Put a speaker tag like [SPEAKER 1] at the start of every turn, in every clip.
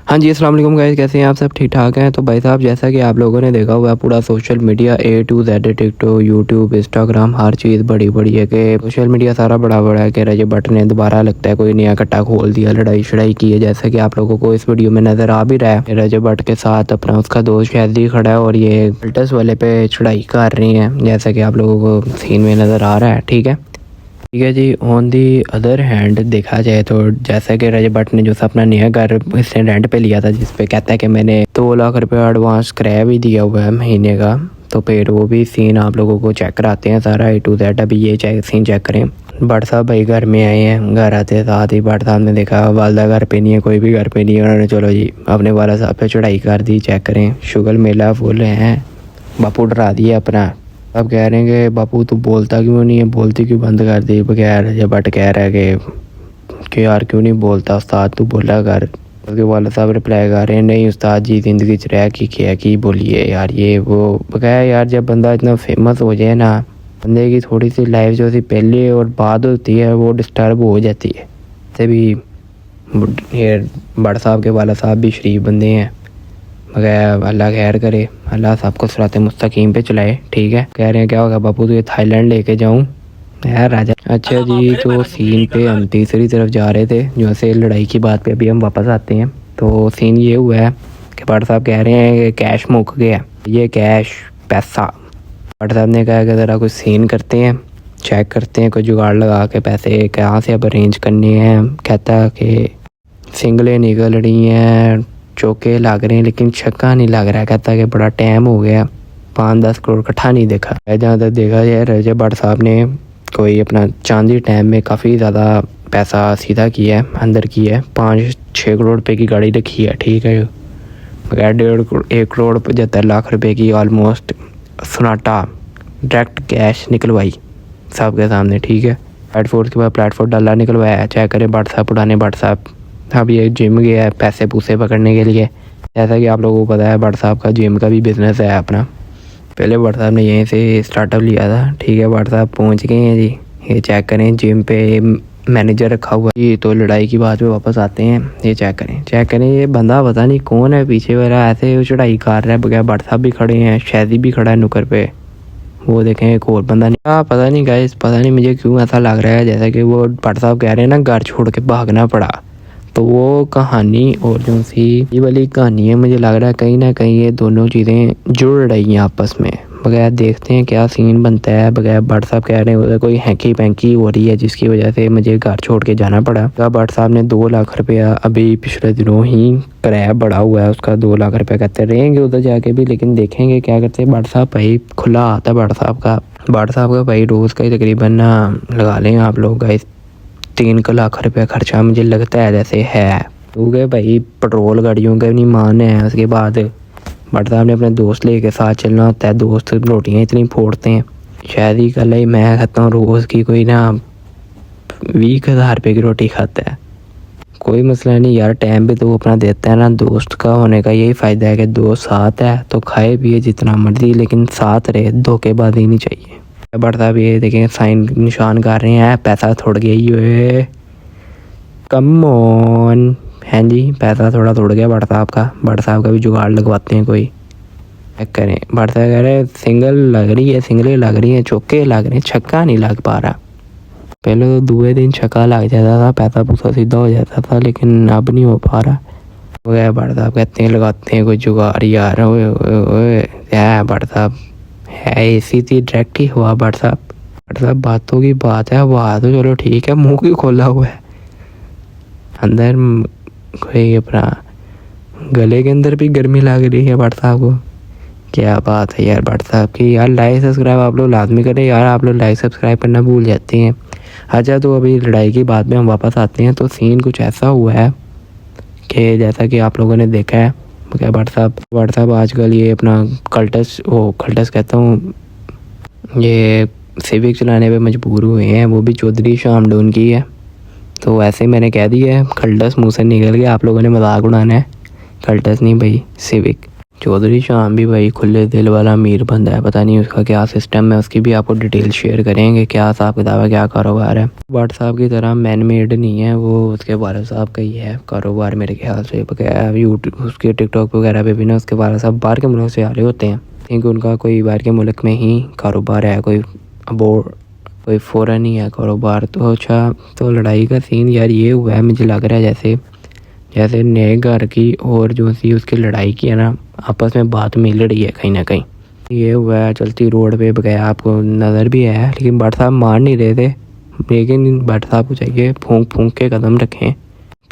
[SPEAKER 1] हाँ जी, अस्सलाम वालेकुम गाइस, कैसे हैं आप सब? ठीक ठाक हैं? तो भाई साहब, जैसा कि आप लोगों ने देखा हुआ है, पूरा social media A to Z, TikTok, YouTube, Instagram, हर चीज़ बड़ी बड़ी है कि सोशल मीडिया सारा बड़ा बड़ा है कि रजब भट्ट ने दोबारा लगता है कोई नया कट्टा खोल दिया, लड़ाई शड़ाई की है। जैसा कि आप लोगों को इस वीडियो में नज़र आ भी रहा है, रजब भट्ट के साथ अपना उसका दोस्त शादी खड़ा है और ये अल्टस वाले पे चढ़ाई कर रही हैं, जैसा कि आप लोगों को सीन में नज़र आ रहा है। ठीक है जी। ऑन दी अदर हैंड देखा जाए तो जैसा कि रजब भट्ट ने जो अपना नया घर इसने रेंट पे लिया था, जिस पे कहता है कि मैंने 2 लाख रुपये एडवांस किराया भी दिया हुआ है महीने का, तो फिर वो भी सीन आप लोगों को चेक कराते हैं सारा A to Z। अभी ये सीन चेक करें। भट्ट साहब भाई घर में आए हैं, घर आते साथ ही भट्ट साहब ने देखा वालदा घर पे नहीं है, कोई भी घर पे नहीं है। उन्होंने चलो जी अपने वाला साहब पे चढ़ाई कर दी। चेक करें, शुगल मेला फुल हैं, बापू डरा दिया अपना। अब कह रहे हैं कि बापू तू बोलता क्यों नहीं है, बोलती क्यों बंद कर दी बगैर। जब बट कह रहा है कि यार क्यों नहीं बोलता उस्ताद, तू बोला कर। उसके वाला साहब रिप्लाई कर रहे हैं, नहीं उस्ताद जी ज़िंदगी च रह की बोलिए यार ये वो बगैर। यार जब बंदा इतना फेमस हो जाए ना, बंदे की थोड़ी सी लाइफ जो सी पहले और बाद होती है वो डिस्टर्ब हो जाती है। से भी ये बड़ साहब के वाला साहब भी शरीफ बंदे हैं, मगर अल्लाह खैर करे, अल्लाह सबको सिराते मुस्तकीम पे चलाए। ठीक है। कह रहे हैं क्या होगा बापू, तो ये थाईलैंड लेके जाऊँ यार राजा। अच्छा जी, तो सीन पे हम तीसरी तरफ जा रहे थे, जो से लड़ाई की बात पे अभी हम वापस आते हैं। तो सीन ये हुआ है कि भट्ट साहब कह रहे हैं कि कैश मुक गया, ये कैश पैसा। भट्ट साहब ने कहा कि ज़रा कुछ सीन करते हैं, चेक करते हैं, कोई जुगाड़ लगा के पैसे कहाँ से अब अरेंज करने हैं। कहता है कि सिंगलें निकल रही हैं, चौके लग रहे हैं, लेकिन छक्का नहीं लग रहा है। कहता है कि बड़ा टाइम हो गया, 5-10 करोड़ इकट्ठा नहीं देखा। जहाँ तक देखा जाए रजब भट्ट साहब ने कोई अपना चांदी टाइम में काफ़ी ज़्यादा पैसा सीधा किया है, अंदर किया है। 5-6 करोड़ रुपए की गाड़ी रखी है। ठीक है। बगैर 1 करोड़ 75 लाख रुपए की ऑलमोस्ट सोनाटा डायरेक्ट कैश निकलवाई साहब के सामने। ठीक है। प्लेटफोर्ड के बाद प्लेटफोर्ड डाला निकलवाया। चेक करें भट्ट साहब, पुराने भट्ट साहब। अब ये जिम गया है पैसे पूसे पकड़ने के लिए। जैसा कि आप लोगों को पता है भट्ट साहब का जिम का भी बिज़नेस है अपना। पहले भट्ट साहब ने यहीं से स्टार्टअप लिया था। ठीक है। भट्ट साहब पहुँच गए हैं जी। ये चेक करें, जिम पे मैनेजर रखा हुआ है। तो लड़ाई की बात पे वापस आते हैं। ये चेक करें ये बंदा पता नहीं कौन है पीछे वाला, ऐसे चढ़ाई कर रहा है बगैर। भट्ट साहब भी खड़े हैं, शहदी भी खड़ा है नुक्कड़ पे। वो देखें एक और बंदा नहीं, पता नहीं गाइस, पता नहीं मुझे क्यों ऐसा लग रहा है जैसा कि वो भट्ट साहब कह रहे हैं ना घर छोड़ के भागना पड़ा। तो वो कहानी और जो सी ये वाली कहानी है, मुझे लग रहा है कहीं ना कहीं ये दोनों चीज़ें जुड़ रही हैं आपस में। बगैर देखते हैं क्या सीन बनता है। बगैर भट्ट साहब कह रहे हैं उधर कोई हैंकी पैंकी हो रही है जिसकी वजह से मुझे घर छोड़ के जाना पड़ा। भट्ट साहब ने 2 लाख रुपया अभी पिछले दिनों ही किराया बढ़ा हुआ है उसका, 2 लाख रुपया कहते रहेंगे उधर जाके भी, लेकिन देखेंगे क्या करते हैं। भट्ट साहब भाई खुला आता है भट्ट साहब का भाई रोज़ का ही तकरीबन ना लगा लें आप लोग गाइस 3 लाख रुपया खर्चा मुझे लगता है जैसे है। तो गए भाई पेट्रोल गाड़ियों का नहीं मान है। उसके बाद भट्ट साहब ने अपने दोस्त लेके साथ चलना होता है, दोस्त रोटियाँ इतनी फोड़ते हैं। शायद ही कल ही मैं खाता हूँ रोज़ की कोई ना 20,000 रुपये की रोटी खाता है। कोई मसला नहीं यार, टाइम भी तो वो अपना देता है ना। दोस्त का होने का यही फ़ायदा है कि दोस्त साथ है तो खाए पिए जितना मर्जी, लेकिन साथ रहे, धोखेबाजी नहीं चाहिए। भट्ट साहब ये देखें साइन निशान कर रहे हैं, पैसा थोड़ा गया ही हुए, कम ऑन। हैं जी, पैसा थोड़ा थोड़ गया भट्ट साहब का भी जुगाड़ लगवाते हैं कोई। चेक करें, भट्ट साहब कह रहे हैं सिंगल लग रही है, सिंगलें लग रही हैं, चौके लग रहे हैं, छक्का नहीं लग पा रहा। पहले तो दूसरे दिन छक्का लग जाता था, पैसा पूसा सीधा हो जाता था, लेकिन अब नहीं हो पा रहा। वो भट्ट साहब कहते हैं लगाते हैं कोई जुगाड़ यार। ओए भट्ट साहब है इसी थी डायरेक्ट ही हुआ। भट्ट साहब बातों की बात है, बात तो चलो ठीक है, मुंह क्यों खोला हुआ है। अंदर कोई अपना गले के अंदर भी गर्मी लग रही है भट्ट साहब को। क्या बात है यार भट्ट साहब की। यार लाइक सब्सक्राइब आप लोग लाजमी करें यार, आप लोग लाइक सब्सक्राइब करना भूल जाते हैं। अच्छा, तो अभी लड़ाई की बात में हम वापस आते हैं। तो सीन कुछ ऐसा हुआ है कि जैसा कि आप लोगों ने देखा है, क्या भट्ट साहब आजकल ये अपना खल्टस कहता हूँ, ये सिविक चलाने पे मजबूर हुए हैं। वो भी चौधरी शामडून की है। तो वैसे ही मैंने कह दिया है, खल्टस मुँह से निकल गया। आप लोगों ने मजाक उड़ाना है, खल्टस नहीं भाई, सिविक। चौधरी शाम भी भाई खुले दिल वाला अमीर बंदा है, पता नहीं उसका क्या सिस्टम है, उसकी भी आपको डिटेल शेयर करेंगे, क्या हिसाब किताब है, क्या कारोबार है। भट्ट साहब की तरह मैन मेड नहीं है वो, उसके वालिद साहब का ही है कारोबार मेरे ख्याल से। यूट्यूब उसके टिकटॉक वगैरह पे भी ना उसके वालिद साहब बाहर के मुल्क से आ रहे होते हैं, क्योंकि उनका कोई बाहर के मुल्क में ही कारोबार है, कोई फ़ौरन ही है कारोबार। तो अच्छा, तो लड़ाई का सीन यार ये हुआ है, मुझे लग रहा है जैसे नए घर की और जो सी उसकी लड़ाई की है ना, आपस में बात मिल रही है कहीं ना कहीं। ये हुआ है चलती रोड पे बगैर, आपको नज़र भी है, लेकिन भट्ट साहब मार नहीं रहे थे। लेकिन भट्ट साहब को चाहिए फूंक फूंक के कदम रखें।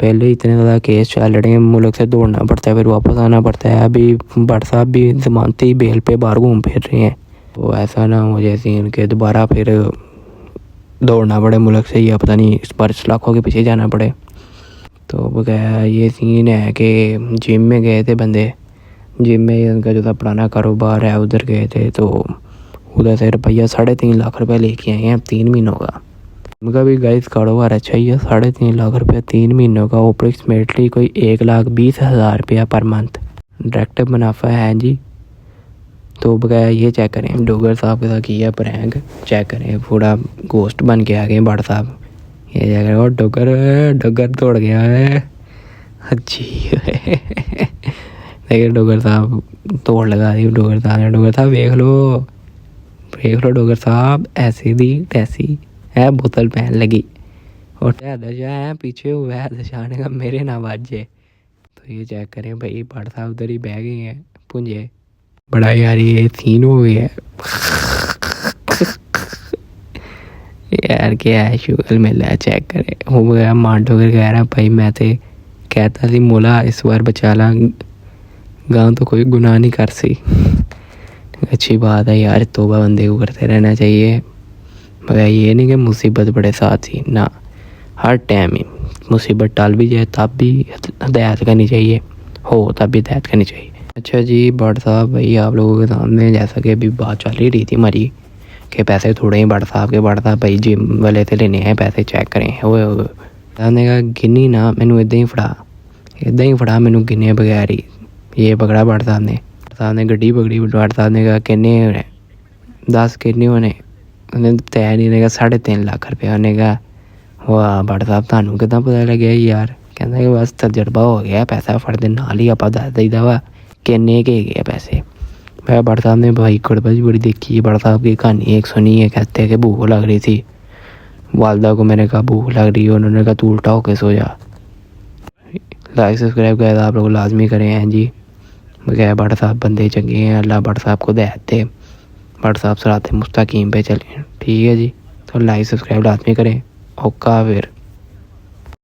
[SPEAKER 1] पहले इतने ज़्यादा केस चल रहे हैं, मुल्क से दौड़ना पड़ता है, फिर वापस आना पड़ता है। अभी भट्ट साहब भी जमानती बेल पे बाहर घूम फिर रहे हैं, तो ऐसा ना हो जैसे इनके दोबारा फिर दौड़ना पड़े मुल्क से, या पता नहीं इस बार लाखों के पीछे जाना पड़े। तो बगैर ये सीन है कि जिम में गए थे बंदे, जिम में उनका जो था पुराना कारोबार है उधर गए थे, तो उधर से रुपया 3.5 लाख रुपये लेके आए हैं 3 महीनों का। उनका भी गाइस कारोबार अच्छा ही है, 3.5 लाख रुपया 3 महीनों का, अप्रोक्सीमेटली कोई 1,20,000 रुपया पर मंथ डायरेक्ट मुनाफा है जी। तो बगैर ये चेक करें, डोगर साहब के साथ किया प्रैंक, चेक करें पूरा गोश्त बन के आ गए भट्ट साहब। ये जगह और डोगर तोड़ गया है, अच्छी देखिए डोगर साहब तोड़ लगा दी। डोगर साहब देख लो डोगर साहब, ऐसी दी तैसी है, बोतल पहन लगी और दशा है पीछे हुआ है, दशाने का मेरे ना बाजे। तो ये चेक करें भाई, भट्ट साहब उधर ही बह गए हैं पुंजे। बड़ा यार ये सीन हो गया है यार, क्या है शुगर मिला है, चेक करें हो गया। मांडो कर कह रहा भाई मैं तो कहता सी मोला इस बार बचा ला, गाँव तो कोई गुनाह नहीं कर सी। अच्छी बात है यार, तौबा बंदे को करते रहना चाहिए, मगर ये नहीं कि मुसीबत बड़े साथ ही ना, हर टाइम ही मुसीबत टाल भी जाए तब भी हदायत करनी चाहिए, हो तब भी हदायत करनी चाहिए। अच्छा जी भट्ट साहब भाई, आप लोगों के सामने जैसा कि अभी बात चल ही रही थी हमारी कि पैसे थोड़े ही भट्ट साहब भाई जिम वाले से लेने हैं पैसे, चेक करें ने कहा गिनी ना मैनू इदा ही फड़ा मैनू गिने बगैर ही। ये पकड़ा भट्ट साहब ने गड्डी पकड़ी, भट्ट साहब ने कहा किन्ने होने 10 किन्ने होने, उन्हें तय नहीं, ने कहा 3.5 लाख रुपया। उन्हें कहा वाह भट्ट साहब थानू कितना पता लगे यार, कहता कि बस तजर्बा हो गया, पैसा फट दे नाल ही आप दस दईदा वा किन्ने के गए पैसे। मैं भट्ट साहब ने भाई कड़बज बड़ी देखी, भट्ट साहब की कहानी एक सुनी है, कहते हैं कि भूख लग रही थी, वालदा को मैंने कहा भूख लग रही है, उन्होंने कहा तू उल्टा होके सो जा। लाइक सब्सक्राइब कर आप लोग लाजमी करें हैं जी, बगैर भट्ट साहब बंदे चंगे हैं, अल्लाह भट्ट साहब को दे दे, भट्ट साहब सराते मुस्तकीम पे चलें, ठीक है जी। तो लाइक सब्सक्राइब लाजमी करें, ओका फिर।